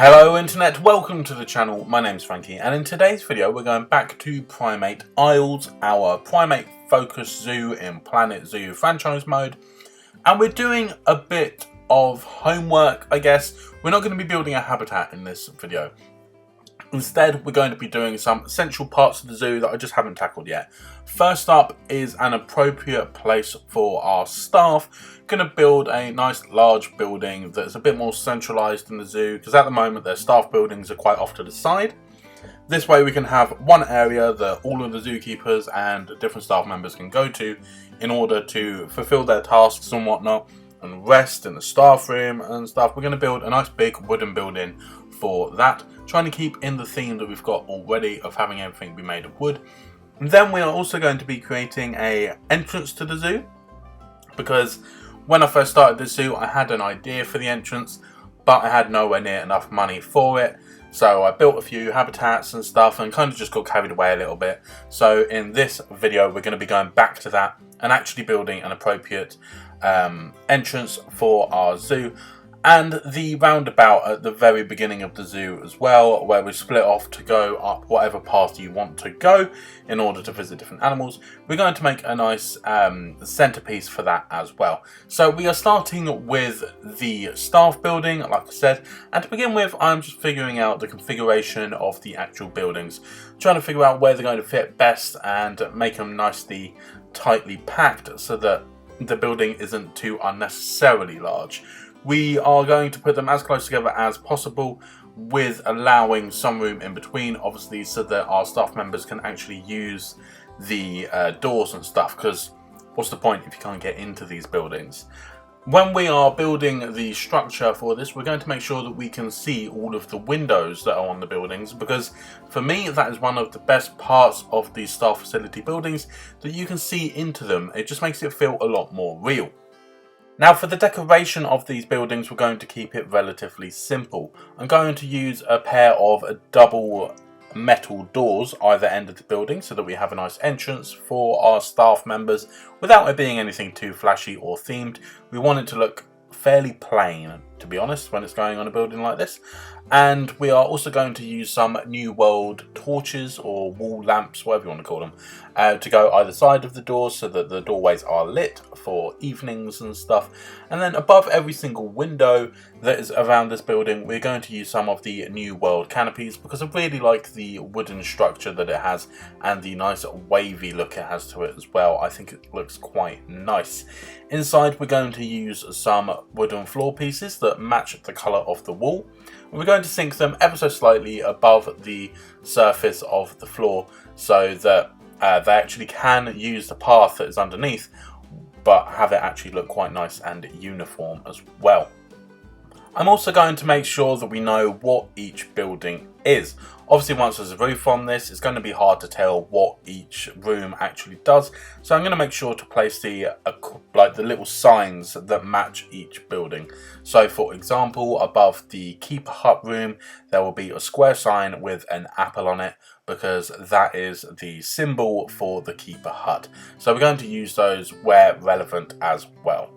Hello Internet, welcome to the channel. My name's Frankie, and in today's video we're going back to Primate Isles, our primate focused zoo in Planet Zoo franchise mode, and we're doing a bit of homework, I guess. We're not going to be building a habitat in this video. Instead, we're going to be doing some essential parts of the zoo that I just haven't tackled yet. First up is an appropriate place for our staff. Going to build a nice large building that's a bit more centralised in the zoo, because at the moment their staff buildings are quite off to the side. This way we can have one area that all of the zookeepers and different staff members can go to in order to fulfil their tasks and whatnot, and rest in the staff room and stuff. We're going to build a nice big wooden building for that, trying to keep in the theme that we've got already of having everything be made of wood. And then we are also going to be creating a entrance to the zoo, because when I first started the zoo I had an idea for the entrance, but I had nowhere near enough money for it. So I built a few habitats and stuff and kind of just got carried away a little bit. So in this video we're going to be going back to that and actually building an appropriate entrance for our zoo, and the roundabout at the very beginning of the zoo as well, where we split off to go up whatever path you want to go in order to visit different animals. We're going to make a nice centerpiece for that as well. So we are starting with the staff building, like I said, and to begin with I'm just figuring out the configuration of the actual buildings, trying to figure out where they're going to fit best and make them nicely tightly packed so that the building isn't too unnecessarily large. We are going to put them as close together as possible, with allowing some room in between, obviously, so that our staff members can actually use the doors and stuff, because what's the point if you can't get into these buildings? When we are building the structure for this, we're going to make sure that we can see all of the windows that are on the buildings, because for me that is one of the best parts of these staff facility buildings, that you can see into them. It just makes it feel a lot more real. Now for the decoration of these buildings we're going to keep it relatively simple. I'm going to use a pair of double metal doors either end of the building so that we have a nice entrance for our staff members without it being anything too flashy or themed. We want it to look fairly plain, to be honest, when it's going on a building like this. And we are also going to use some New World torches or wall lamps, whatever you want to call them, to go either side of the doors so that the doorways are lit for evenings and stuff. And then above every single window that is around this building we're going to use some of the New World canopies, because I really like the wooden structure that it has and the nice wavy look it has to it as well. I think it looks quite nice. Inside we're going to use some wooden floor pieces that match the colour of the wall. We're going to sink them ever so slightly above the surface of the floor so that they actually can use the path that is underneath, but have it actually look quite nice and uniform as well. I'm also going to make sure that we know what each building is. Obviously once there's a roof on this it's going to be hard to tell what each room actually does, so I'm going to make sure to place the little signs that match each building. So for example, above the keeper hut room there will be a square sign with an apple on it, because that is the symbol for the keeper hut. So we're going to use those where relevant as well.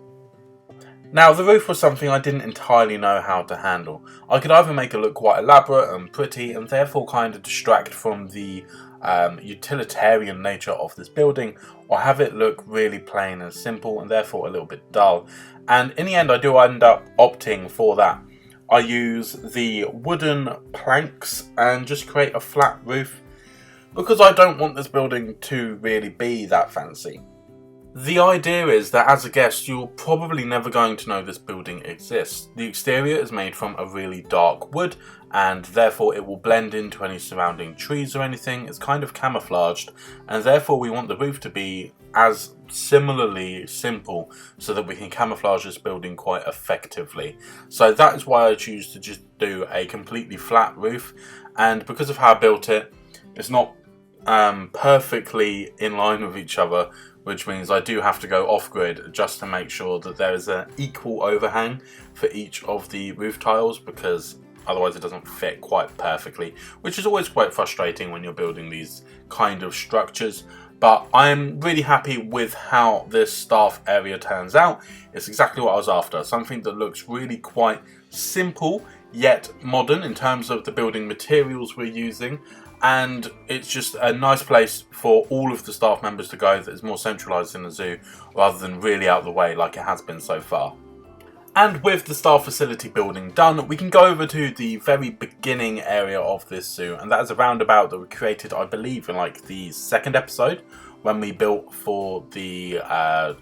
Now the roof was something I didn't entirely know how to handle. I could either make it look quite elaborate and pretty and therefore kind of distract from the utilitarian nature of this building, or have it look really plain and simple and therefore a little bit dull. And in the end I do end up opting for that. I use the wooden planks and just create a flat roof, because I don't want this building to really be that fancy. The idea is that as a guest you're probably never going to know this building exists. The exterior is made from a really dark wood and therefore it will blend into any surrounding trees or anything. It's kind of camouflaged, and therefore we want the roof to be as similarly simple so that we can camouflage this building quite effectively. So that is why I choose to just do a completely flat roof, and because of how I built it, it's not perfectly in line with each other, which means I do have to go off-grid just to make sure that there is an equal overhang for each of the roof tiles, because otherwise it doesn't fit quite perfectly, which is always quite frustrating when you're building these kind of structures. But I'm really happy with how this staff area turns out. It's exactly what I was after, something that looks really quite simple yet modern in terms of the building materials we're using, and it's just a nice place for all of the staff members to go that is more centralised in the zoo rather than really out of the way like it has been so far. And with the staff facility building done, we can go over to the very beginning area of this zoo, and that is a roundabout that we created, I believe, in like the second episode when we built for the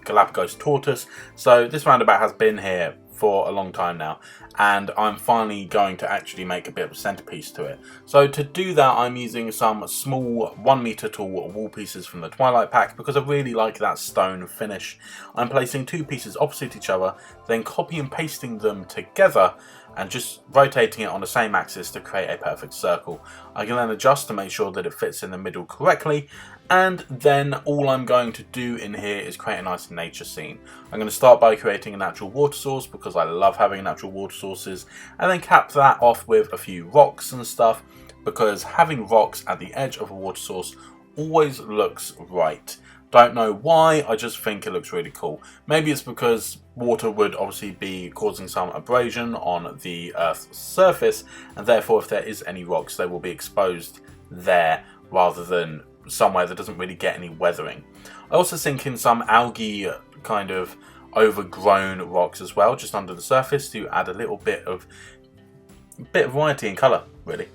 Galapagos tortoise. So this roundabout has been here for a long time now, and I'm finally going to actually make a bit of a centerpiece to it. So to do that, I'm using some small 1 meter tall wall pieces from the Twilight pack because I really like that stone finish. I'm placing 2 pieces opposite each other, then copy and pasting them together and just rotating it on the same axis to create a perfect circle. I can then adjust to make sure that it fits in the middle correctly, and then all I'm going to do in here is create a nice nature scene. I'm going to start by creating a natural water source because I love having natural water sources, and then cap that off with a few rocks and stuff because having rocks at the edge of a water source always looks right. Don't know why, I just think it looks really cool. Maybe it's because water would obviously be causing some abrasion on the Earth's surface, and therefore if there is any rocks they will be exposed there rather than somewhere that doesn't really get any weathering. I also sink in some algae kind of overgrown rocks as well, just under the surface to add a little bit of variety in colour, really.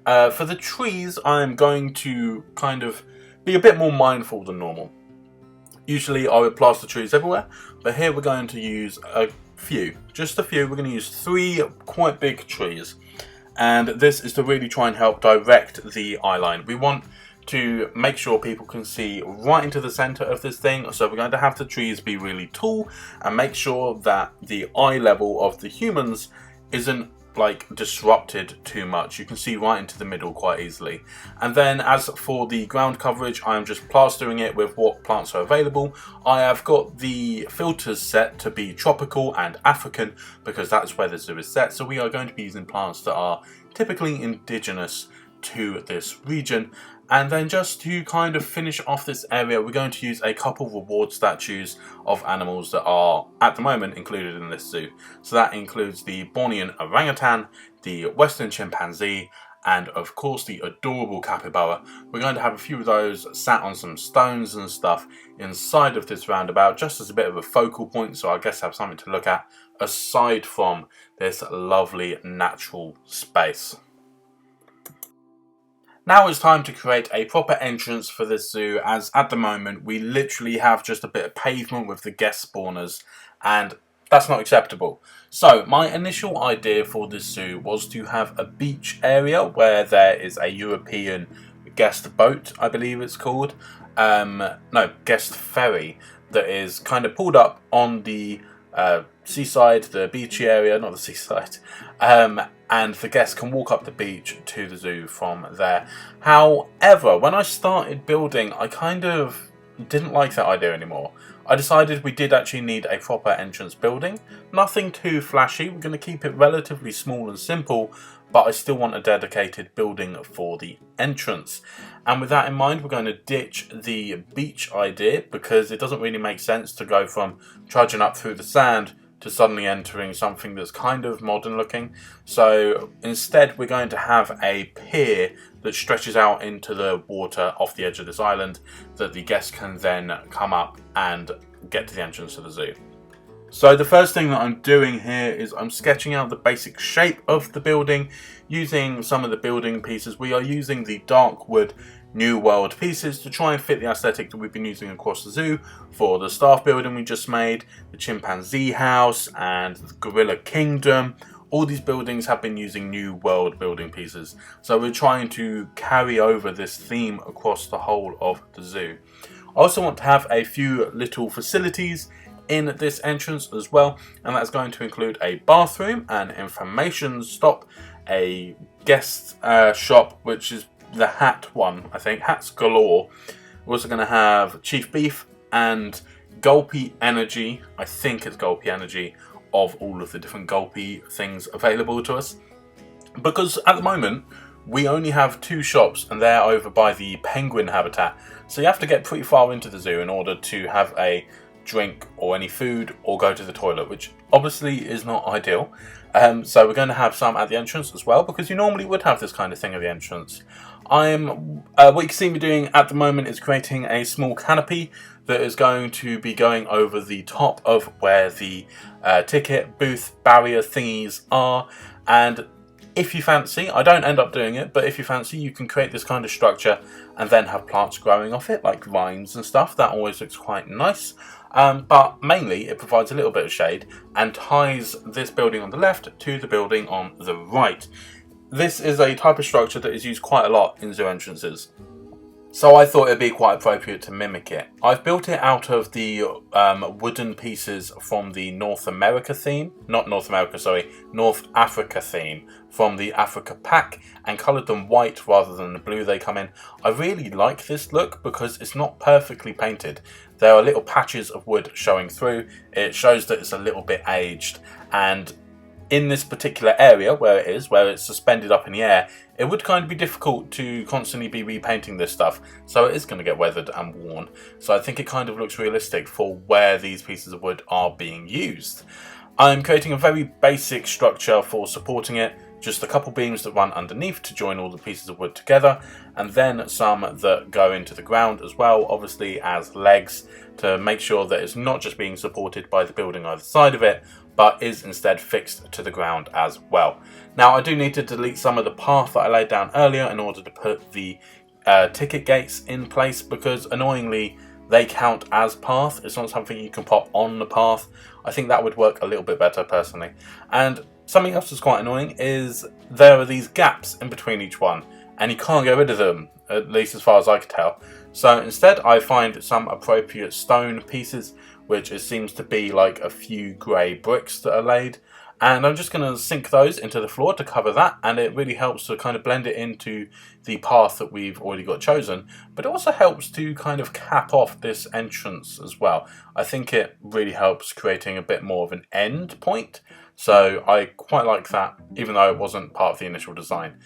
For the trees, I'm going to kind of be a bit more mindful than normal. Usually I would plaster trees everywhere, but here we're going to use a few, just a few. We're going to use 3 quite big trees, and this is to really try and help direct the eye line. We want to make sure people can see right into the center of this thing, so we're going to have the trees be really tall and make sure that the eye level of the humans isn't like disrupted too much. You can see right into the middle quite easily. And then as for the ground coverage, I'm just plastering it with what plants are available. I have got the filters set to be tropical and African because that's where the zoo is set, so we are going to be using plants that are typically indigenous to this region. And then just to kind of finish off this area, we're going to use a couple reward statues of animals that are at the moment included in this zoo. So that includes the Bornean orangutan, the western chimpanzee, and of course the adorable capybara. We're going to have a few of those sat on some stones and stuff inside of this roundabout just as a bit of a focal point, so I guess have something to look at aside from this lovely natural space. Now it's time to create a proper entrance for this zoo, as at the moment we literally have just a bit of pavement with the guest spawners, and that's not acceptable. So my initial idea for this zoo was to have a beach area where there is a European guest boat, I believe it's called. Guest ferry that is kind of pulled up on the seaside, the beachy area, not the seaside, and the guests can walk up the beach to the zoo from there. However, when I started building, I kind of didn't like that idea anymore. I decided we did actually need a proper entrance building. Nothing too flashy, we're going to keep it relatively small and simple, but I still want a dedicated building for the entrance. And with that in mind, we're going to ditch the beach idea because it doesn't really make sense to go from trudging up through the sand to suddenly entering something that's kind of modern looking. So instead we're going to have a pier that stretches out into the water off the edge of this island that the guests can then come up and get to the entrance of the zoo. So the first thing that I'm doing here is I'm sketching out the basic shape of the building using some of the building pieces. We are using the dark wood New World pieces to try and fit the aesthetic that we've been using across the zoo for the staff building we just made, the chimpanzee house and the gorilla kingdom. All these buildings have been using New World building pieces, so we're trying to carry over this theme across the whole of the zoo. I also want to have a few little facilities in this entrance as well, and that's going to include a bathroom, an information stop, a guest shop, which is the hat one, I think, hats galore. We're also going to have Chief Beef and Gulpy Energy, I think it's Gulpy Energy, of all of the different Gulpy things available to us. Because at the moment, we only have 2 shops and they're over by the penguin habitat. So you have to get pretty far into the zoo in order to have a drink or any food or go to the toilet, which obviously is not ideal. So we're going to have some at the entrance as well, because you normally would have this kind of thing at the entrance. What you can see me doing at the moment is creating a small canopy that is going to be going over the top of where the ticket booth barrier thingies are. And if you fancy, I don't end up doing it, but if you fancy, you can create this kind of structure and then have plants growing off it, like vines and stuff. That always looks quite nice. But mainly, it provides a little bit of shade and ties this building on the left to the building on the right. This is a type of structure that is used quite a lot in zoo entrances, so I thought it'd be quite appropriate to mimic it. I've built it out of the wooden pieces from the North Africa theme from the Africa pack, and coloured them white rather than the blue they come in. I really like this look because it's not perfectly painted. There are little patches of wood showing through. It shows that it's a little bit aged, and in this particular area where it's suspended up in the air, it would kind of be difficult to constantly be repainting this stuff, so it is going to get weathered and worn. So I think it kind of looks realistic for where these pieces of wood are being used. I'm creating a very basic structure for supporting it, just a couple beams that run underneath to join all the pieces of wood together, and then some that go into the ground as well, obviously as legs, to make sure that it's not just being supported by the building either side of it, but is instead fixed to the ground as well. Now, I do need to delete some of the path that I laid down earlier in order to put the ticket gates in place, because annoyingly they count as path. It's not something you can pop on the path. I think that would work a little bit better personally. And something else that's quite annoying is there are these gaps in between each one, and you can't get rid of them, at least as far as I can tell. So instead I find some appropriate stone pieces, which it seems to be like a few grey bricks that are laid, and I'm just going to sink those into the floor to cover that, and it really helps to kind of blend it into the path that we've already got chosen, but it also helps to kind of cap off this entrance as well. I think it really helps creating a bit more of an end point, so I quite like that, even though it wasn't part of the initial design.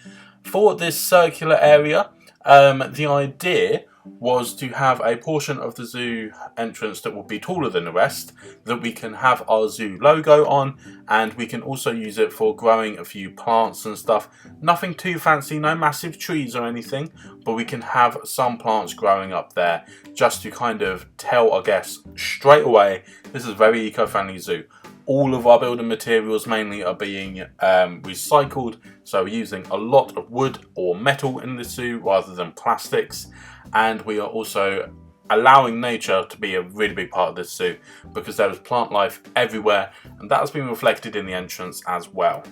For this circular area, the idea was to have a portion of the zoo entrance that will be taller than the rest, that we can have our zoo logo on, and we can also use it for growing a few plants and stuff. Nothing too fancy, no massive trees or anything, but we can have some plants growing up there just to kind of tell our guests straight away, this is a very eco-friendly zoo. All of our building materials mainly are being recycled, so we're using a lot of wood or metal in the zoo rather than plastics, and we are also allowing nature to be a really big part of this zoo, because there is plant life everywhere, and that has been reflected in the entrance as well.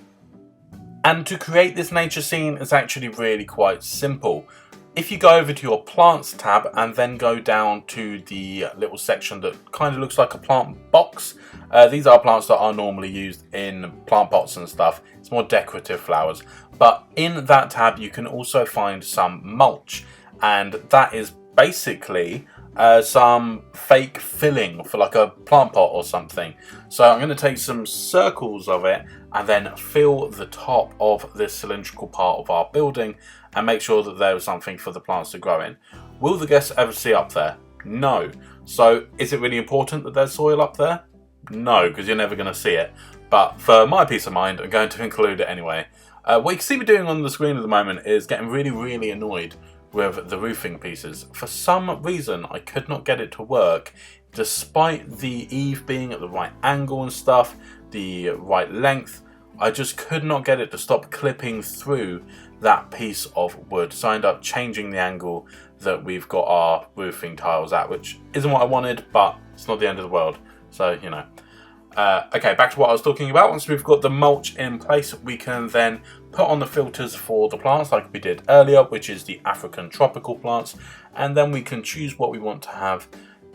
And to create this nature scene is actually really quite simple. If you go over to your plants tab and then go down to the little section that kind of looks like a plant box, these are plants that are normally used in plant pots and stuff. It's more decorative flowers. But in that tab you can also find some mulch, and that is basically some fake filling for like a plant pot or something. So I'm going to take some circles of it and then fill the top of this cylindrical part of our building and make sure that there is something for the plants to grow in. Will the guests ever see up there? No. So is it really important that there's soil up there? No, because you're never going to see it. But for my peace of mind, I'm going to include it anyway. What you can see me doing on the screen at the moment is getting really annoyed with the roofing pieces. For some reason, I could not get it to work, despite the eave being at the right angle and stuff, the right length. I just could not get it to stop clipping through that piece of wood. So I ended up changing the angle that we've got our roofing tiles at, which isn't what I wanted, but it's not the end of the world. So, you know. Okay, back to what I was talking about. Once we've got the mulch in place, we can then put on the filters for the plants like we did earlier, which is the African tropical plants, and then we can choose what we want to have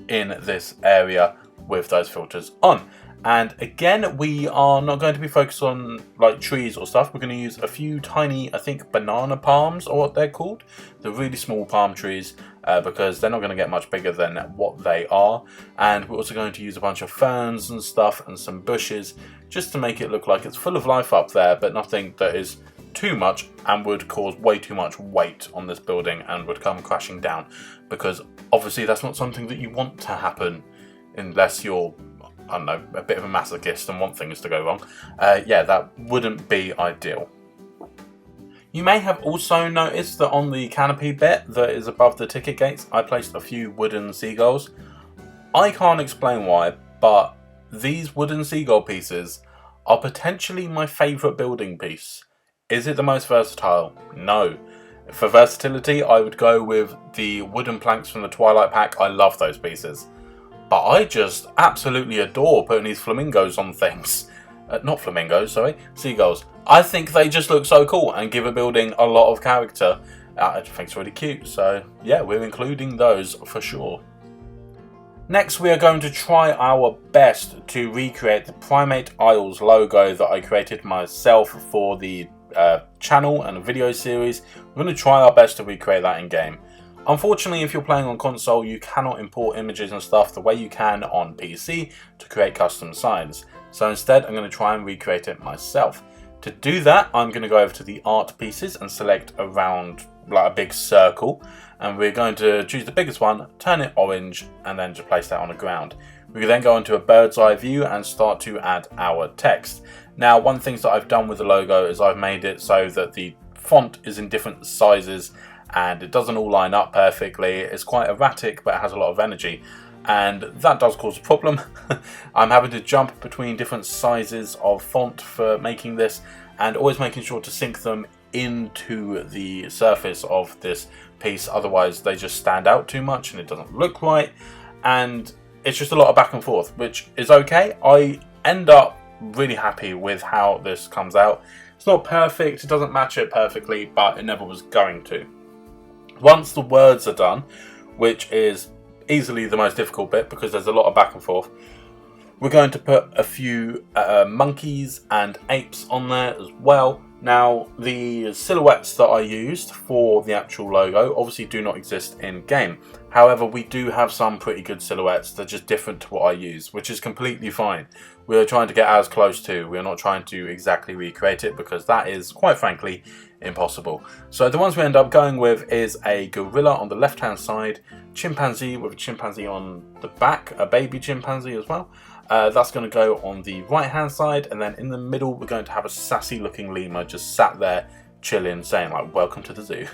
in this area with those filters on. And again, we are not going to be focused on like trees or stuff. We're going to use a few tiny, I think, banana palms or what they're called, the really small palm trees, because they're not going to get much bigger than what they are. And we're also going to use a bunch of ferns and stuff and some bushes just to make it look like it's full of life up there, but nothing that is too much and would cause way too much weight on this building and would come crashing down, because obviously that's not something that you want to happen unless you're, I don't know, a bit of a masochist and want things to go wrong. Yeah, that wouldn't be ideal. You may have also noticed that on the canopy bit that is above the ticket gates, I placed a few wooden seagulls. I can't explain why, but these wooden seagull pieces are potentially my favourite building piece. Is it the most versatile? No. For versatility, I would go with the wooden planks from the Twilight Pack. I love those pieces. But I just absolutely adore putting these flamingos on things. Not flamingos, sorry, seagulls. I think they just look so cool and give a building a lot of character. I think it's really cute, so yeah, we're including those for sure. Next, we are going to try our best to recreate the Primate Isles logo that I created myself for the channel and a video series. We're going to try our best to recreate that in game. Unfortunately, if you're playing on console, you cannot import images and stuff the way you can on PC to create custom signs. So instead, I'm going to try and recreate it myself. To do that, I'm going to go over to the art pieces and select around like a big circle. And we're going to choose the biggest one, turn it orange, and then just place that on the ground. We can then go into a bird's eye view and start to add our text. Now, one thing that I've done with the logo is I've made it so that the font is in different sizes and it doesn't all line up perfectly. It's quite erratic, but it has a lot of energy. And that does cause a problem. I'm having to jump between different sizes of font for making this, and always making sure to sync them into the surface of this piece, otherwise they just stand out too much and it doesn't look right, and it's just a lot of back and forth, which is okay. I end up really happy with how this comes out. It's not perfect, it doesn't match it perfectly, but it never was going to. Once the words are done, which is easily the most difficult bit because there's a lot of back and forth, we're going to put a few monkeys and apes on there as well. Now, the silhouettes that I used for the actual logo obviously do not exist in game. However, we do have some pretty good silhouettes that are just different to what I use, which is completely fine. We're trying to get as close to. We're not trying to exactly recreate it because that is, quite frankly, impossible. So the ones we end up going with is a gorilla on the left-hand side, chimpanzee with a chimpanzee on the back, a baby chimpanzee as well. That's going to go on the right hand side, and then in the middle we're going to have a sassy looking lemur just sat there chilling, saying like, welcome to the zoo.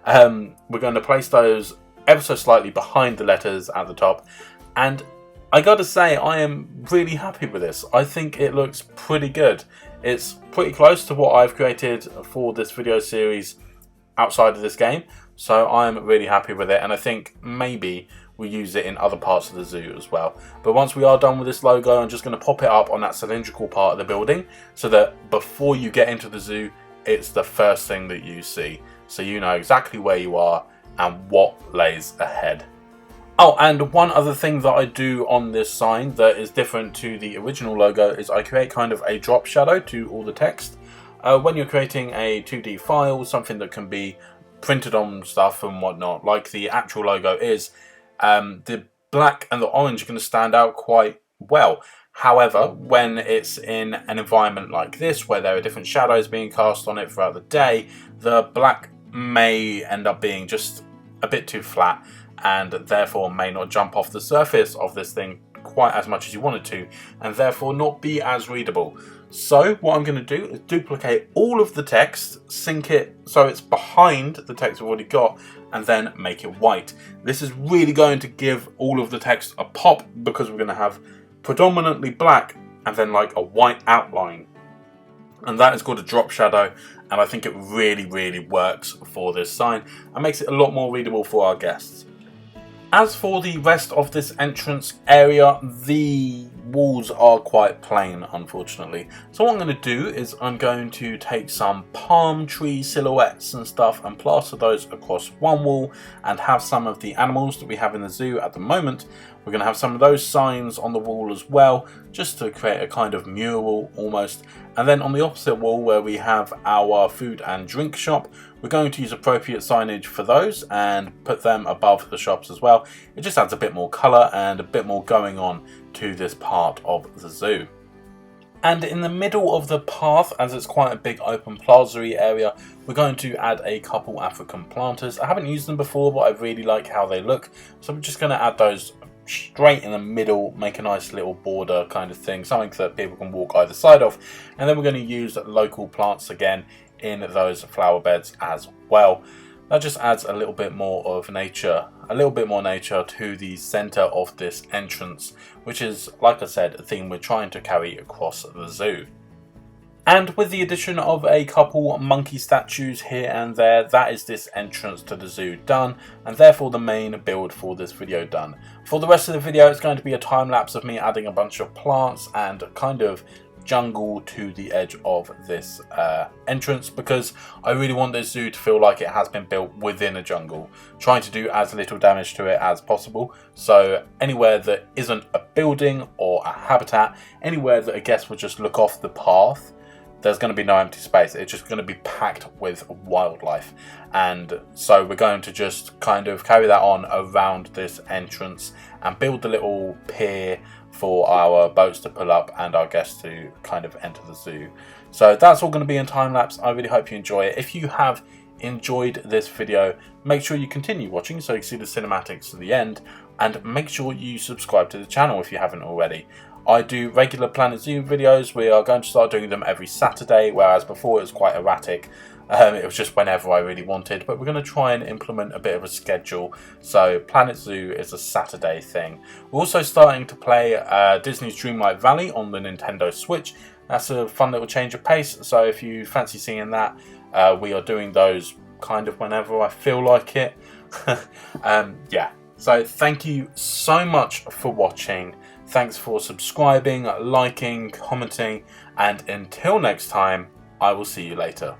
We're going to place those ever so slightly behind the letters at the top, and I gotta say I am really happy with this. I think it looks pretty good. It's pretty close to what I've created for this video series outside of this game, so I'm really happy with it, and I think maybe we use it in other parts of the zoo as well. But once we are done with this logo, I'm just going to pop it up on that cylindrical part of the building so that before you get into the zoo, it's the first thing that you see, so you know exactly where you are and what lays ahead. Oh, and one other thing that I do on this sign that is different to the original logo is I create kind of a drop shadow to all the text. When you're creating a 2D file, something that can be printed on stuff and whatnot, like the actual logo is, the black and the orange are going to stand out quite well. However, when it's in an environment like this, where there are different shadows being cast on it throughout the day, the black may end up being just a bit too flat, and therefore may not jump off the surface of this thing quite as much as you want it to, and therefore not be as readable. So what I'm going to do is duplicate all of the text, sync it so it's behind the text we've already got, and then make it white. This is really going to give all of the text a pop because we're going to have predominantly black and then like a white outline. And that is called a drop shadow, and I think it really works for this sign and makes it a lot more readable for our guests. As for the rest of this entrance area, the walls are quite plain, unfortunately. So what I'm going to do is I'm going to take some palm tree silhouettes and stuff and plaster those across one wall, and have some of the animals that we have in the zoo at the moment. We're going to have some of those signs on the wall as well, just to create a kind of mural almost. And then on the opposite wall where we have our food and drink shop, we're going to use appropriate signage for those and put them above the shops as well. It just adds a bit more colour and a bit more going on to this part of the zoo. And in the middle of the path, as it's quite a big open plaza-y area, we're going to add a couple African planters. I haven't used them before, but I really like how they look, so I'm just going to add those straight in the middle, make a nice little border kind of thing, something that people can walk either side of. And then we're going to use local plants again in those flower beds as well. That just adds a little bit more of nature, to the center of this entrance, which is, like I said, a theme we're trying to carry across the zoo. And with the addition of a couple monkey statues here and there, that is this entrance to the zoo done, and therefore the main build for this video done. For the rest of the video, it's going to be a time lapse of me adding a bunch of plants and kind of jungle to the edge of this entrance, because I really want this zoo to feel like it has been built within a jungle, trying to do as little damage to it as possible. So anywhere that isn't a building or a habitat, anywhere that a guest would just look off the path, there's going to be no empty space. It's just going to be packed with wildlife. And so we're going to just kind of carry that on around this entrance and build the little pier for our boats to pull up and our guests to kind of enter the zoo. So that's all going to be in time lapse. I really hope you enjoy it. If you have enjoyed this video, make sure you continue watching so you can see the cinematics to the end, and make sure you subscribe to the channel if you haven't already. I do regular Planet Zoo videos. We are going to start doing them every Saturday, whereas before it was quite erratic. It was just whenever I really wanted, but we're going to try and implement a bit of a schedule. So Planet Zoo is a Saturday thing. We're also starting to play Disney's Dreamlight Valley on the Nintendo Switch. That's a fun little change of pace. So if you fancy seeing that, we are doing those kind of whenever I feel like it. Yeah. So thank you so much for watching. Thanks for subscribing, liking, commenting, and until next time, I will see you later.